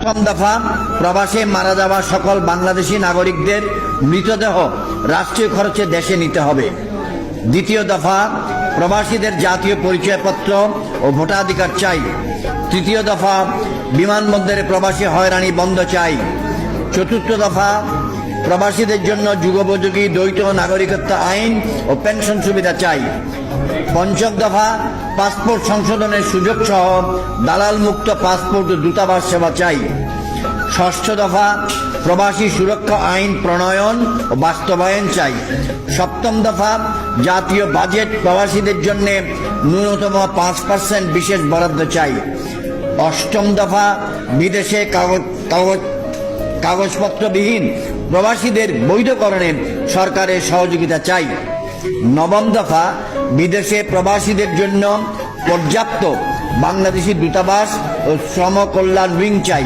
প্রথম দফা, প্রবাসে মারা যাওয়া সকল বাংলাদেশি নাগরিকদের মৃতদেহ রাষ্ট্রীয় খরচে দেশে নিতে হবে। দ্বিতীয় দফা, প্রবাসীদের জাতীয় পরিচয়পত্র ও ভোটাধিকার চাই। তৃতীয় দফা, বিমানবন্দরে প্রবাসী হয়রানি বন্ধ চাই। চতুর্থ দফা, প্রবাসীদের জন্য যুগোপযোগী দ্বৈত নাগরিকত্ব আইন ও পেনশন সুবিধা চাই। পঞ্চম দফা, পাসপোর্ট সংশোধনের সুযোগ সহ দালাল মুক্ত পাসপোর্ট ও দূতাবাস সেবা চাই। ষষ্ঠ দফা, প্রবাসী সুরক্ষা আইন প্রণয়ন ও বাস্তবায়ন চাই। সপ্তম দফা, জাতীয় বাজেট প্রবাসীদের জন্য ন্যূনতম 5% বিশেষ বরাদ্দ চাই। অষ্টম দফা, বিদেশে কাগজপত্রবিহীন প্রবাসীদের বৈধকরণে সরকারের সহযোগিতা চাই। নবম দফা, বিদেশে প্রবাসীদের জন্য পর্যাপ্ত বাংলাদেশি দূতাবাস ও শ্রম কল্যাণ উইং চাই।